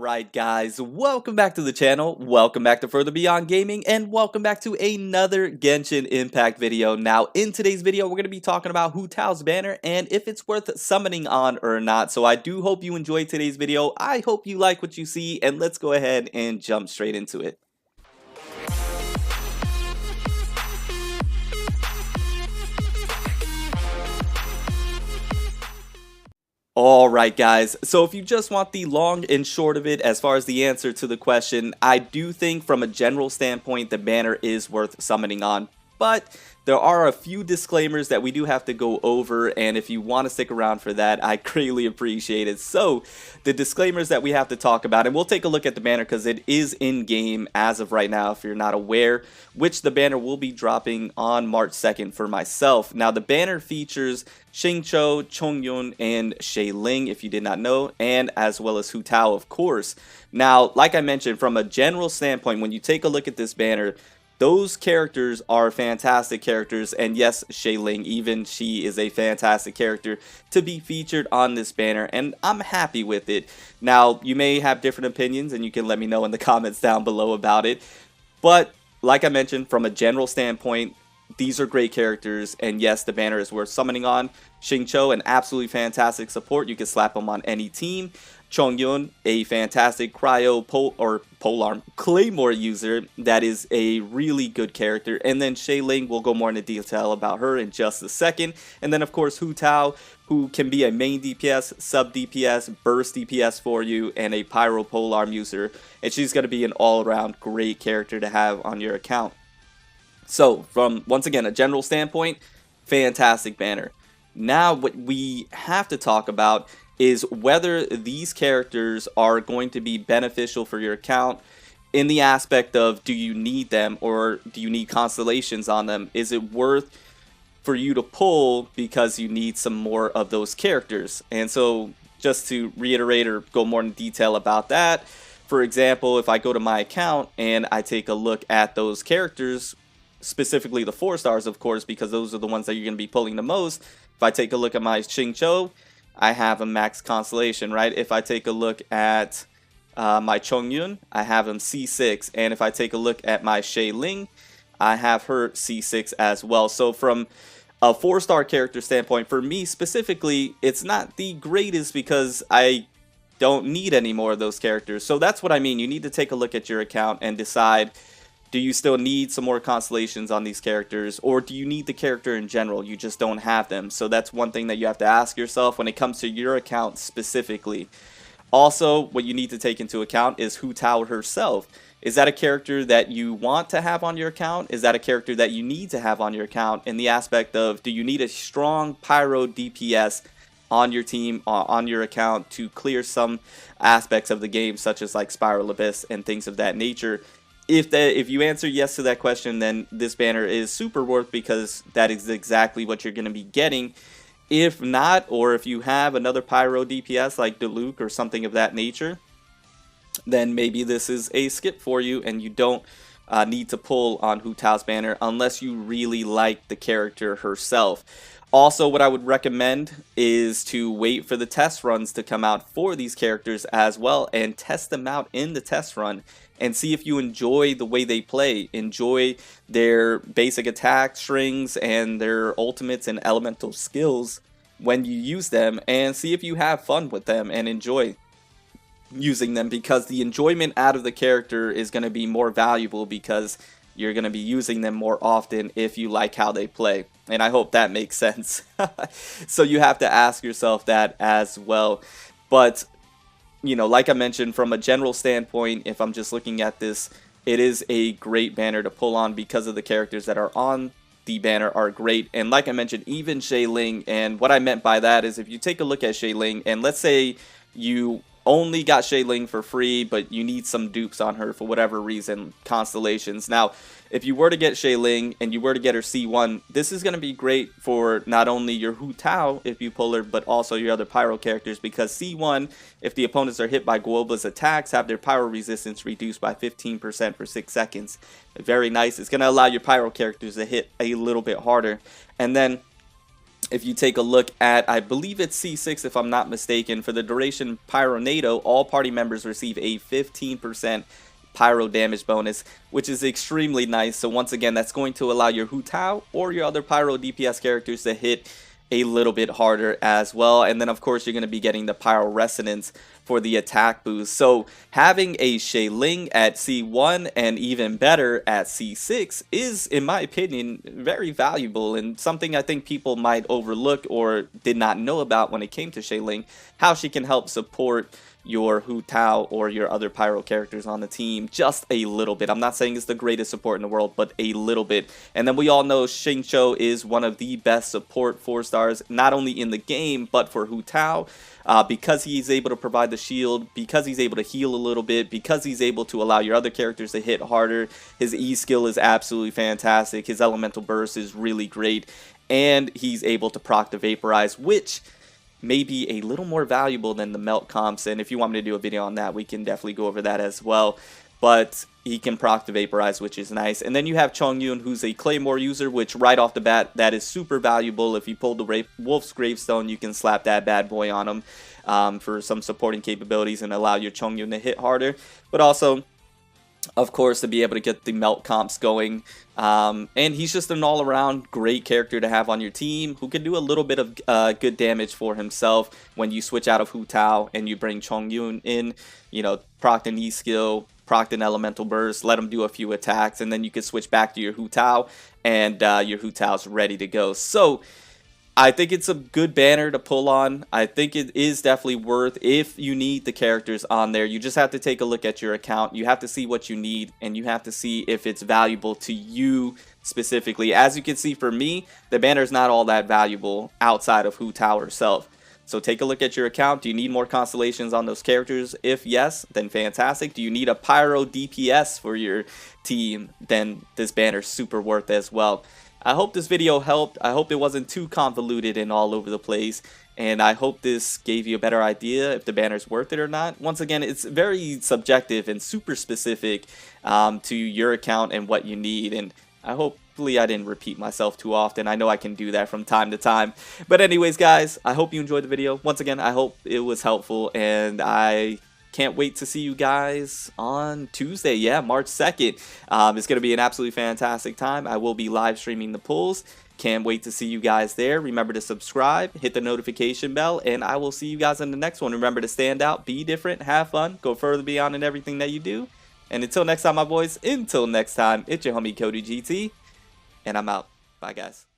Alright guys, welcome back to the channel, welcome back to Further Beyond Gaming, and welcome back to another Genshin Impact video. Now in today's video we're going to be talking about Hu Tao's banner and if it's worth summoning on or not. So I do hope you enjoyed today's video, I hope you like what you see, and let's go ahead and jump straight into it. Alright guys, so if you just want the long and short of it as far as the answer to the question, I do think from a general standpoint the banner is worth summoning on, but there are a few disclaimers that we do have to go over, and if you want to stick around for that, I greatly appreciate it. So, the disclaimers that we have to talk about, and we'll take a look at the banner because it is in-game as of right now if you're not aware, which the banner will be dropping on March 2nd for myself. Now, the banner features Xingqiu, Chongyun, and Ling, if you did not know, and as well as Hu Tao, of course. Now, like I mentioned, from a general standpoint, when you take a look at this banner, those characters are fantastic characters, and yes, Ling, even she is a fantastic character to be featured on this banner, and I'm happy with it. Now, you may have different opinions, and you can let me know in the comments down below about it, but like I mentioned, from a general standpoint, these are great characters, and yes, the banner is worth summoning on. Xingqiu, an absolutely fantastic support, you can slap him on any team. Chongyun, a fantastic polearm claymore user that is a really good character, and then Ling, we'll go more into detail about her in just a second, and then of course Hu Tao, who can be a main DPS, sub DPS, burst DPS for you, and a pyro polearm user, and she's going to be an all-around great character to have on your account. So from, once again, a general standpoint, fantastic banner. Now what we have to talk about is whether these characters are going to be beneficial for your account in the aspect of, do you need them or do you need constellations on them? Is it worth for you to pull because you need some more of those characters? And so just to reiterate or go more in detail about that, for example, if I go to my account and I take a look at those characters, specifically the 4 stars, of course, because those are the ones that you're going to be pulling the most. If I take a look at my Xingqiu, I have a max constellation, right? If I take a look at my Chongyun, I have him C6, and if I take a look at my Ling, I have her C6 as well. So from a 4-star character standpoint, for me specifically, it's not the greatest because I don't need any more of those characters. So that's what I mean. You need to take a look at your account and decide, do you still need some more constellations on these characters, or do you need the character in general? You just don't have them. So that's one thing that you have to ask yourself when it comes to your account specifically. Also, what you need to take into account is Hu Tao herself. Is that a character that you want to have on your account? Is that a character that you need to have on your account in the aspect of, do you need a strong pyro DPS on your team, on your account to clear some aspects of the game, such as like Spiral Abyss and things of that nature? If you answer yes to that question, then this banner is super worth because that is exactly what you're going to be getting. If not, or if you have another pyro DPS like Diluc or something of that nature, then maybe this is a skip for you and you don't need to pull on Hu Tao's banner unless you really like the character herself. Also, what I would recommend is to wait for the test runs to come out for these characters as well and test them out in the test run and see if you enjoy the way they play, enjoy their basic attack strings and their ultimates and elemental skills when you use them, and see if you have fun with them and enjoy using them, because the enjoyment out of the character is going to be more valuable because you're going to be using them more often if you like how they play. And I hope that makes sense. So you have to ask yourself that as well. But, you know, like I mentioned, from a general standpoint, if I'm just looking at this, it is a great banner to pull on because of the characters that are on the banner are great. And like I mentioned, even Ling, and what I meant by that is if you take a look at Ling, and let's say you only got Ling for free, but you need some dupes on her for whatever reason, constellations. Now, if you were to get Ling and you were to get her C1, this is going to be great for not only your Hu Tao if you pull her, but also your other pyro characters, because C1, if the opponents are hit by Guoba's attacks, have their pyro resistance reduced by 15% for 6 seconds. Very nice. It's going to allow your pyro characters to hit a little bit harder. And then if you take a look at, I believe it's C6 if I'm not mistaken, for the duration Pyronado, all party members receive a 15% pyro damage bonus, which is extremely nice. So once again, that's going to allow your Hu Tao or your other pyro DPS characters to hit a little bit harder as well. And then of course you're going to be getting the pyro resonance for the attack boost. So having a Ling at C1 and even better at C6 is, in my opinion, very valuable and something I think people might overlook or did not know about when it came to Ling, how she can help support your Hu Tao or your other pyro characters on the team just a little bit. I'm not saying it's the greatest support in the world, but a little bit. And then we all know Xingqiu is one of the best support 4-stars, not only in the game, but for Hu Tao. Because he's able to provide the shield, because he's able to heal a little bit, because he's able to allow your other characters to hit harder. His E skill is absolutely fantastic. His elemental burst is really great. And he's able to proc the vaporize, which may be a little more valuable than the melt comps, and if you want me to do a video on that, we can definitely go over that as well. But he can proc the vaporize, which is nice. And then you have Chongyun, who's a Claymore user, which right off the bat, that is super valuable. If you pull the Wolf's Gravestone, you can slap that bad boy on him for some supporting capabilities and allow your Chongyun to hit harder. But also, of course, to be able to get the melt comps going. And he's just an all-around great character to have on your team who can do a little bit of good damage for himself when you switch out of Hu Tao and you bring Chongyun in. You know, proc an E skill, proc an elemental burst, let him do a few attacks, and then you can switch back to your Hu Tao, and your Hu Tao's ready to go. So I think it's a good banner to pull on. I think it is definitely worth, if you need the characters on there. You just have to take a look at your account. You have to see what you need, and you have to see if it's valuable to you specifically. As you can see, for me, the banner is not all that valuable outside of Hu Tao herself. So take a look at your account. Do you need more constellations on those characters? If yes, then fantastic. Do you need a pyro DPS for your team? Then this banner's super worth as well. I hope this video helped. I hope it wasn't too convoluted and all over the place. And I hope this gave you a better idea if the banner's worth it or not. Once again, it's very subjective and super specific to your account and what you need. And I hopefully I didn't repeat myself too often. I know I can do that from time to time. But anyways, guys, I hope you enjoyed the video. Once again, I hope it was helpful. And I can't wait to see you guys on Tuesday. Yeah, March 2nd. It's going to be an absolutely fantastic time. I will be live streaming the pulls. Can't wait to see you guys there. Remember to subscribe, hit the notification bell, and I will see you guys in the next one. Remember to stand out, be different, have fun, go further beyond in everything that you do. And until next time, my boys, until next time, it's your homie Cody GT, and I'm out. Bye, guys.